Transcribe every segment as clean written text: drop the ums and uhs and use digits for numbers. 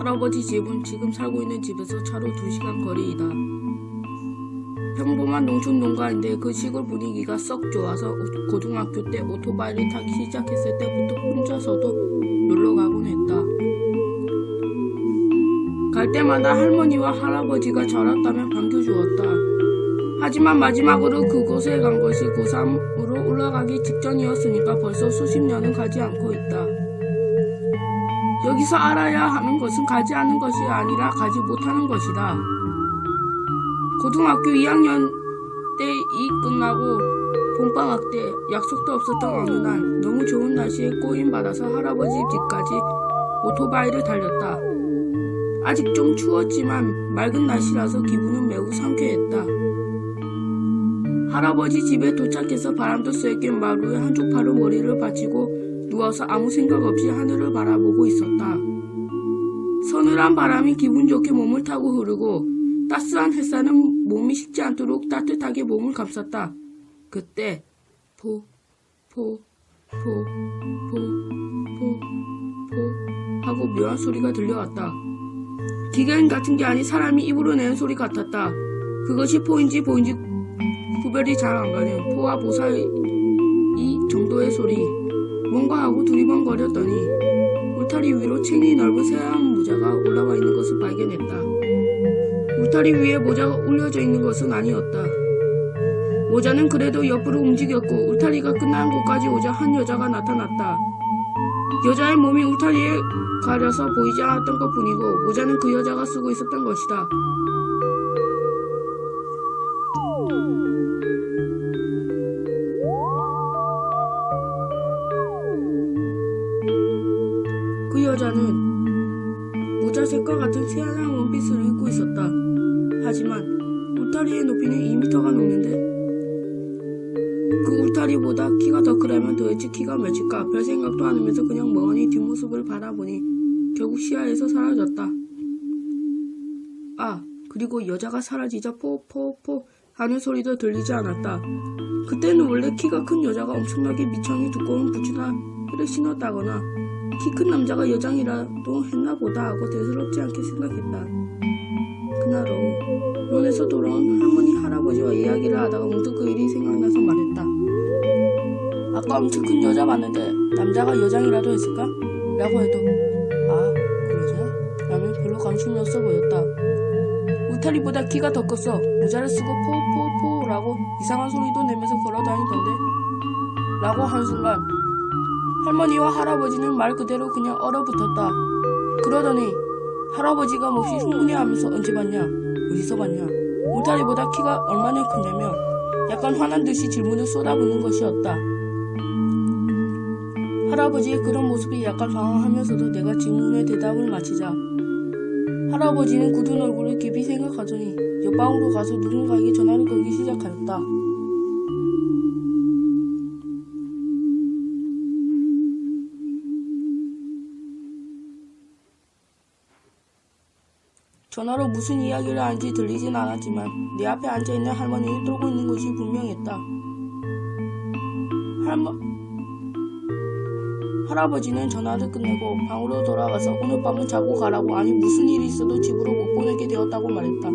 할아버지 집은 지금 살고 있는 집에서 차로 2시간 거리이다. 평범한 농촌 농가인데 그 시골 분위기가 썩 좋아서 고등학교 때 오토바이를 타기 시작했을 때부터 혼자서도 놀러 가곤 했다. 갈 때마다 할머니와 할아버지가 저랬다면 반겨주었다. 하지만 마지막으로 그곳에 간 것이 고3으로 올라가기 직전이었으니까 벌써 수십 년은 가지 않고 있다. 여기서 알아야 하는 것은 가지 않는 것이 아니라 가지 못하는 것이다. 고등학교 2학년 때 이 끝나고 봄방학 때 약속도 없었던 어느 날 너무 좋은 날씨에 꼬임받아서 할아버지 집까지 오토바이를 달렸다. 아직 좀 추웠지만 맑은 날씨라서 기분은 매우 상쾌했다. 할아버지 집에 도착해서 바람도 쐴긴 마루에 한쪽 팔로 머리를 받치고 누워서 아무 생각 없이 하늘을 바라보고 있었다. 서늘한 바람이 기분 좋게 몸을 타고 흐르고 따스한 햇살은 몸이 식지 않도록 따뜻하게 몸을 감쌌다. 그때 포 하고 묘한 소리가 들려왔다. 기계음 같은 게 아닌 사람이 입으로 내는 소리 같았다. 그것이 포인지 보인지 구별이 잘 안 가는 포와 보 사이 정도의 소리. 뭔가 하고 두리번거렸더니 울타리 위로 챙이 넓은 새하얀 모자가 올라와 있는 것을 발견했다. 울타리 위에 모자가 올려져 있는 것은 아니었다. 모자는 그래도 옆으로 움직였고 울타리가 끝나는 곳까지 오자 한 여자가 나타났다. 여자의 몸이 울타리에 가려서 보이지 않았던 것뿐이고 모자는 그 여자가 쓰고 있었던 것이다. 그 여자는 모자색과 같은 새하얀 원피스를 입고 있었다. 하지만 울타리의 높이는 2m가 넘는데 그 울타리보다 키가 더 크려면 도대체 키가 몇일까? 별 생각도 안 하면서 그냥 멍하니 뒷모습을 바라보니 결국 시야에서 사라졌다. 아, 그리고 여자가 사라지자 포 하는 소리도 들리지 않았다. 그때는 원래 키가 큰 여자가 엄청나게 미천이 두꺼운 부츠나 힐을 신었다거나 키 큰 남자가 여장이라도 했나 보다 하고 대수롭지 않게 생각했다. 그날 오후 논에서 돌아온 할머니 할아버지와 이야기를 하다가 문득 그 일이 생각나서 말했다. 아까 엄청 큰 여자 봤는데 남자가 여장이라도 했을까? 라고 해도 아 그러자? 라면 별로 관심이 없어 보였다. 울타리보다 키가 더 컸어. 모자를 쓰고 포 라고 이상한 소리도 내면서 걸어다니던데 라고 한 순간 할머니와 할아버지는 말 그대로 그냥 얼어붙었다. 그러더니 할아버지가 몹시 흥분해하면서 언제 봤냐? 어디서 봤냐? 울타리보다 키가 얼마나 크냐며 약간 화난 듯이 질문을 쏟아붓는 것이었다. 할아버지의 그런 모습이 약간 당황하면서도 내가 질문에 대답을 마치자 할아버지는 굳은 얼굴을 깊이 생각하더니 옆방으로 가서 누군가에게 전화를 걸기 시작하였다. 전화로 무슨 이야기를 하는지 들리진 않았지만 내 앞에 앉아있는 할머니를 떨고 있는 것이 분명했다. 할아버지는 전화를 끝내고 방으로 돌아가서 오늘 밤은 자고 가라고 아니 무슨 일이 있어도 집으로 못 보내게 되었다고 말했다.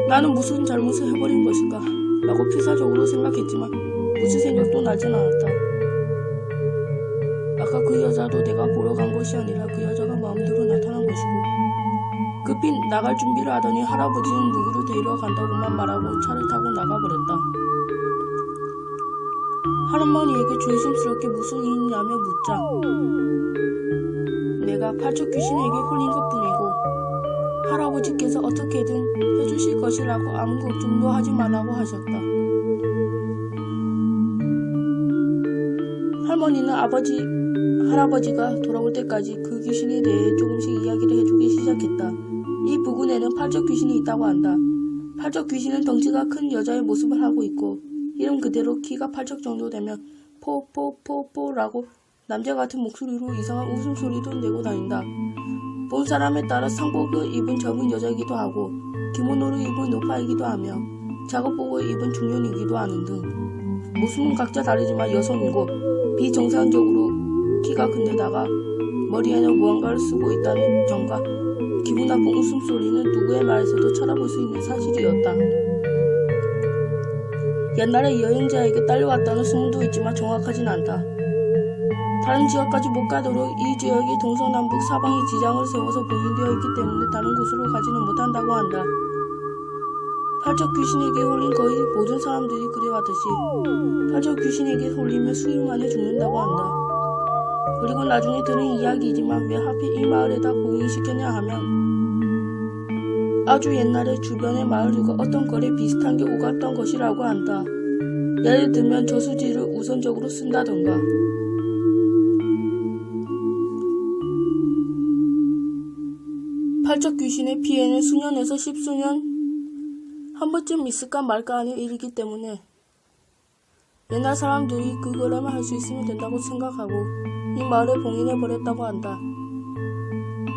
나는 무슨 잘못을 해버린 것인가 라고 필사적으로 생각했지만 무슨 생각도 나진 않았다. 아까 그 여자도 내가 보러 간 것이 아니라 그 여자가 마음대로 나타난 것이고 급히 나갈 준비를 하더니 할아버지는 누구를 데리러 간다고만 말하고 차를 타고 나가버렸다. 할머니에게 조심스럽게 무슨 일이냐며 묻자 내가 팔척 귀신에게 홀린 것뿐이고 할아버지께서 어떻게든 해주실 것이라고 아무 걱정도 하지 말라고 하셨다. 할머니는 할아버지가 돌아올 때까지 그 귀신에 대해 조금씩 이야기를 해주기 시작했다. 이 부근에는 팔척 귀신이 있다고 한다. 팔척 귀신은 덩치가 큰 여자의 모습을 하고 있고 이름 그대로 키가 팔척 정도 되면 포라고 남자 같은 목소리로 이상한 웃음소리도 내고 다닌다. 본 사람에 따라 상복을 입은 젊은 여자이기도 하고 기모노를 입은 노파이기도 하며 작업복을 입은 중년이기도 하는 등 모습은 각자 다르지만 여성이고 비정상적으로 키가 큰데다가 머리에는 무언가를 쓰고 있다는 점과 기분 나쁜 웃음소리는 누구의 말에서도 찾아볼 수 있는 사실이었다. 옛날에 여행자에게 딸려왔다는 소문도 있지만 정확하진 않다. 다른 지역까지 못 가도록 이 지역이 동서남북 사방에 지장을 세워서 봉인되어 있기 때문에 다른 곳으로 가지는 못한다고 한다. 팔척 귀신에게 홀린 거의 모든 사람들이 그래왔듯이 팔척 귀신에게 홀리면 수일 만에 죽는다고 한다. 그리고 나중에 들은 이야기이지만 왜 하필 이 마을에다 봉인시켰냐 하면 아주 옛날에 주변의 마을들과 어떤 거래 비슷한 게 오갔던 것이라고 한다. 예를 들면 저수지를 우선적으로 쓴다던가. 팔척 귀신의 피해는 수년에서 십수년 한 번쯤 있을까 말까 하는 일이기 때문에 옛날 사람들이 그거라면 할 수 있으면 된다고 생각하고 이 마을에 봉인해버렸다고 한다.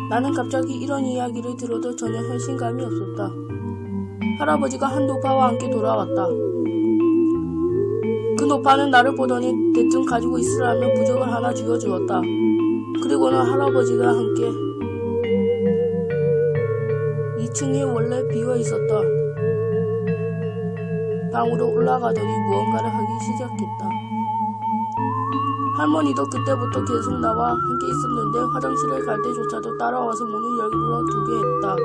나는 갑자기 이런 이야기를 들어도 전혀 현실감이 없었다. 할아버지가 한 노파와 함께 돌아왔다. 그 노파는 나를 보더니 대뜸 가지고 있으라며 부적을 하나 쥐어주었다. 그리고는 할아버지가 함께 2층이 원래 비어 있었다. 방으로 올라가더니 무언가를 하기 시작했다. 할머니도 그때부터 계속 나와 함께 있었는데 화장실에 갈 때조차도 따라와서 문을 열어 두게 했다.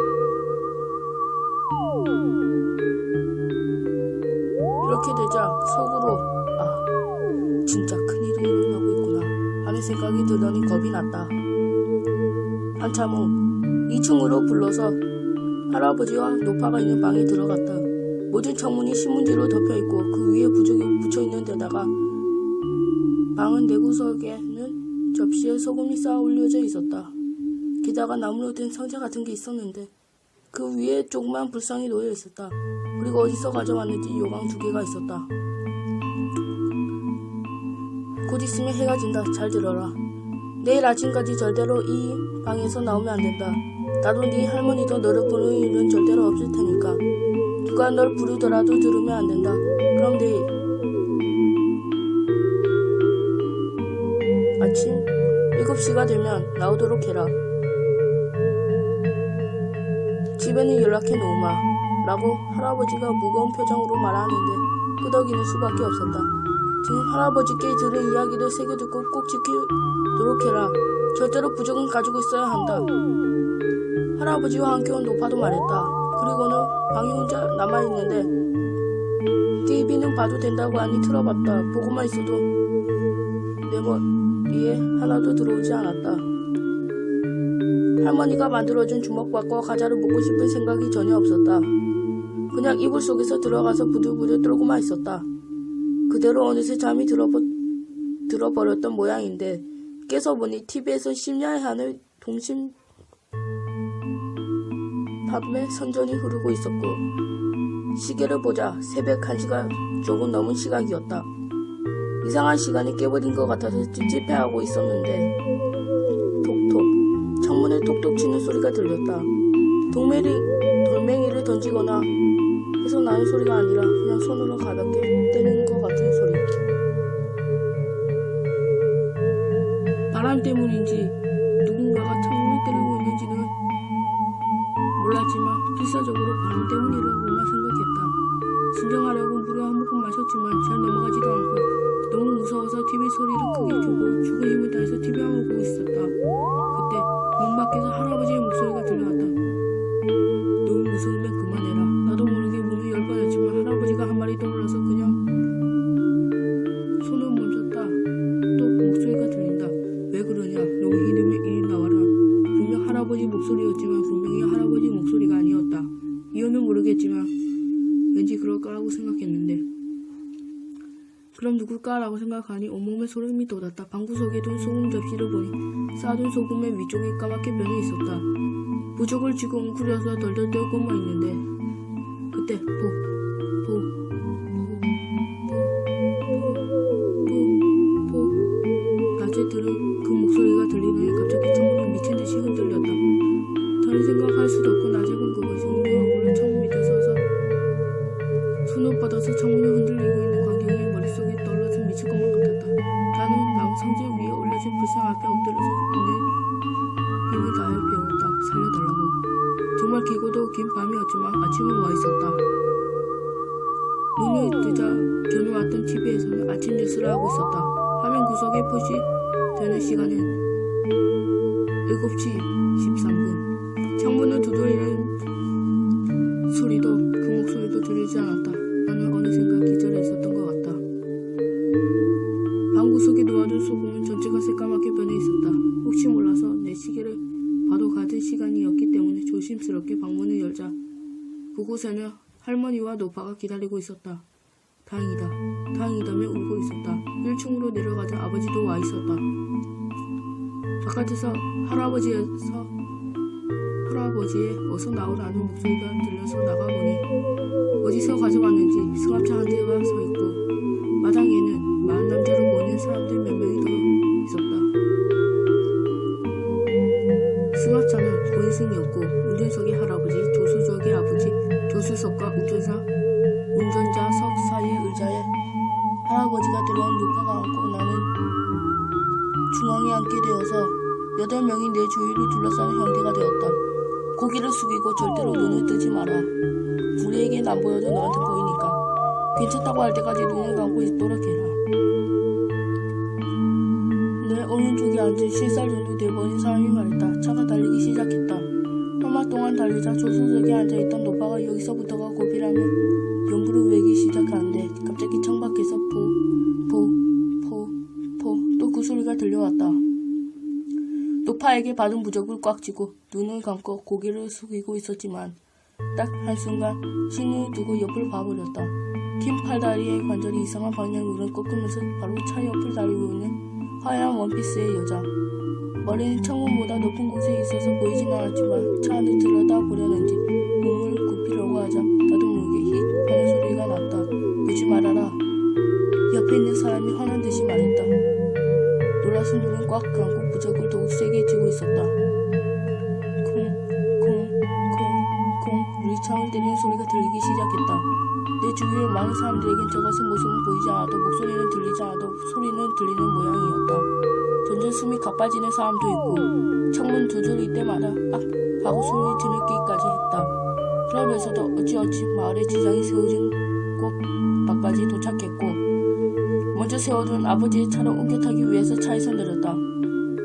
이렇게 되자 속으로 진짜 큰일이 일어나고 있구나 하는 생각이 들더니 겁이 났다. 한참 후 2층으로 불러서 할아버지와 노파가 있는 방에 들어갔다. 모든 창문이 신문지로 덮여있고 그 위에 부적이 붙여있는 데다가 방은 내구석에는 접시에 소금이 쌓아 올려져 있었다. 게다가 나무로 된 상자 같은 게 있었는데 그 위에 조그만 불상이 놓여 있었다. 그리고 어디서 가져왔는지 요강 2개가 있었다. 곧 있으면 해가 진다. 잘 들어라. 내일 아침까지 절대로 이 방에서 나오면 안 된다. 나도 네 할머니도 너를 부르는 일은 절대로 없을 테니까. 누가 널 부르더라도 들으면 안 된다. 그럼 내일 아침 7시가 되면 나오도록 해라. 집에는 연락해 놓으마 라고 할아버지가 무거운 표정으로 말하는데 끄덕이는 수밖에 없었다. 지금 할아버지께 들은 이야기를 새겨듣고 꼭 지키도록 해라. 절대로 부적은 가지고 있어야 한다. 할아버지와 함께 온 노파도 말했다. 그리고는 방에 혼자 남아있는데 TV는 봐도 된다고 하니 틀어봤다. 보고만 있어도 내 머리에 하나도 들어오지 않았다. 할머니가 만들어준 주먹밥과 과자를 먹고 싶은 생각이 전혀 없었다. 그냥 이불 속에서 들어가서 부들부들 떨고만 있었다. 그대로 어느새 잠이 들어버렸던 모양인데 깨서 보니 TV에서 심야의 하늘 동심 밤에 선전이 흐르고 있었고 시계를 보자 새벽 1시가 조금 넘은 시각이었다. 이상한 시간이 깨버린 것 같아서 찝찝해하고 있었는데 톡톡 창문에 톡톡 치는 소리가 들렸다. 돌멩이를 던지거나 해서 나는 소리가 아니라 그냥 손으로 가볍게 때리는 것 같은 소리. 바람 때문인지 누군가가 창문을 때리고 있는지는 몰랐지만 필사적으로 바람 때문이라고만 생각했다. 진정하려고 물을 한 모금 마셨지만 잘 넘어가지도 않고 너무 무서워서 TV 소리를 크게 켜고 죽은 힘을 다해서 TV만 보고 있었다. 그때 문 밖에서 할아버지의 목소리가 들려왔다. 너무 무서우면 그만해라. 나도 모르게 문을 열 뻔했지만 할아버지가 한 말이 떠올라서 그냥 손을 멈췄다. 또 목소리가 들린다. 왜 그러냐? 너 이름에 이리 나와라. 분명 할아버지 목소리였지만 분명히 할아버지 목소리가 아니었다. 이유는 모르겠지만 왠지 그럴 거라고 생각했는데 그럼 누굴까라고 생각하니 온몸에 소름이 돋았다. 방구석에 둔 소금 접시를 보니 쌓아둔 소금의 위쪽이 까맣게 변해 있었다. 부적을 쥐고 웅크려서 덜덜 떨고만 있는데 그때 낮에 들은 그 목소리가 들리더니 갑자기 창문이 미친듯이 흔들렸다. 다른 생각할 수도 없고 낮에 본 그것이 웅덩하고는 창문 밑에 서서 손을 뻗어서 창문을 흔들리고 있는 광경이 머릿속에 떠올라서 미칠 것만 같았다. 나는 낭상제 위에 올려진 불상 앞에 엎드려서 있는 정말 길고도 긴 밤이었지만 아침은 와 있었다. 눈이 뜨자 겨누았던 TV에서는 아침 뉴스를 하고 있었다. 화면 구석에 표시되는 시간은 7시 13분. 창문을 두드리는 소리도 그 목소리도 들리지 않았다. 나는 어느샌가 기절해 있었던 것 같다. 방 구석에 놓아둔 소금은 전체가 새까맣게 변해 있었다. 혹시 몰라서 내 시계를 봐도 같은 시간이었기 때문에 조심스럽게 방문을 열자 그곳에는 할머니와 노파가 기다리고 있었다. 다행이다. 다행이다며 울고 있었다. 1층으로 내려가자 아버지도 와 있었다. 바깥에서 할아버지의 어서 나오라는 목소리가 들려서 나가보니 어디서 가져왔는지 승합차 한 대가 서 있고 마당에는 마흔 남자로 보이는 사람들 몇 명이 더 있었다. 승합차는 고인승이었고 운전석의 할아버지, 조수석의 아버지, 조수석과 운전자석 사이의 의자에 할아버지가 들어온 노파가 앉고 나는 중앙에 앉게 되어서 8명이 내 주위를 둘러싸는 형태가 되었다. 고개를 숙이고 절대로 눈을 뜨지 마라. 우리에겐 안 보여도 너한테 보이니까. 괜찮다고 할 때까지 눈을 감고 있도록 해라. 내 오른쪽에 앉은 10살 정도 돼보인 사람이 말했다. 차가 달리기 시작했다. 얼마 동안 달리자 조수석에 앉아있던 노파가 여기서부터가 고비라며 연부를 외기 시작하는데 갑자기 창밖에서 또 그 소리가 들려왔다. 노파에게 받은 부적을 꽉 쥐고 눈을 감고 고개를 숙이고 있었지만 딱 한순간 신을 두고 옆을 봐버렸다. 긴 팔다리의 관절이 이상한 방향으로 꺾으면서 바로 차 옆을 달리고 있는 하얀 원피스의 여자. 머리는 창문보다 높은 곳에 있어서 보이진 않았지만 차 안을 들여다보려는지 몸을 굽히려고 하자 나도 모르게 힛 하는 소리가 났다. 보지 말아라. 옆에 있는 사람이 화난 듯이 말했다. 놀라서 눈을 꽉 감고 부적을 더욱 세게 쥐고 있었다. 콩 유리창을 때리는 소리가 들리기 시작했다. 내 주위에 많은 사람들에겐 저 같은 모습은 보이지 않아도 목소리는 들리지 않아도 소리는 들리는 모양이었다. 점점 숨이 가빠지는 사람도 있고 창문 두드릴 때마다 악 하고 소리 지르기까지 했다. 그러면서도 어찌어찌 마을에 지장이 세워진 곳 밖까지 도착했고 먼저 세워둔 아버지의 차를 옮겨 타기 위해서 차에서 내렸다.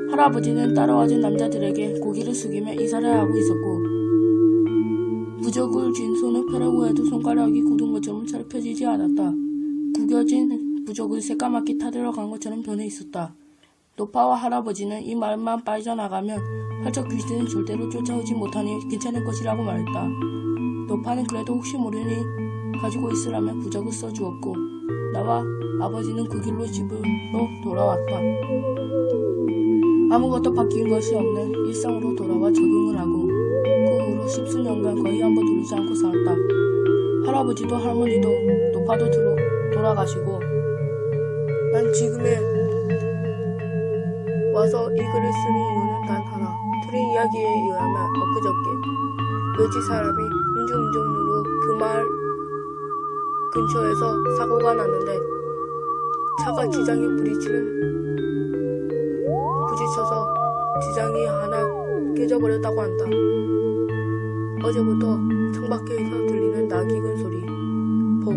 할아버지는 따라와준 남자들에게 고개를 숙이며 인사를 하고 있었고 부적을 쥔 손을 펴라고 해도 손가락이 굳은 것처럼 잘 펴지지 않았다. 구겨진 부적을 새까맣게 타들어간 것처럼 변해 있었다. 노파와 할아버지는 이 말만 빠져나가면 펄쩍 귀신은 절대로 쫓아오지 못하니 괜찮을 것이라고 말했다. 노파는 그래도 혹시 모르니 가지고 있으라며 부적을 써주었고 나와 아버지는 그 길로 집으로 돌아왔다. 아무것도 바뀐 것이 없는 일상으로 돌아와 적응을 하고 그 후로 10수년간 거의 한번 울지 않고 살았다. 할아버지도 할머니도 노파도 돌아가시고 난 지금에 와서 이 글을 쓰는 이유는 단 하나. 들은 이야기에 의하면 엊그저께 외지 사람이 음주운전으로 그 마을 근처에서 사고가 났는데 차가 지장에 부딪혀서 지장이 하나 깨져버렸다고 한다. 어제부터 창밖에서 들리는 나기근 소리, 폭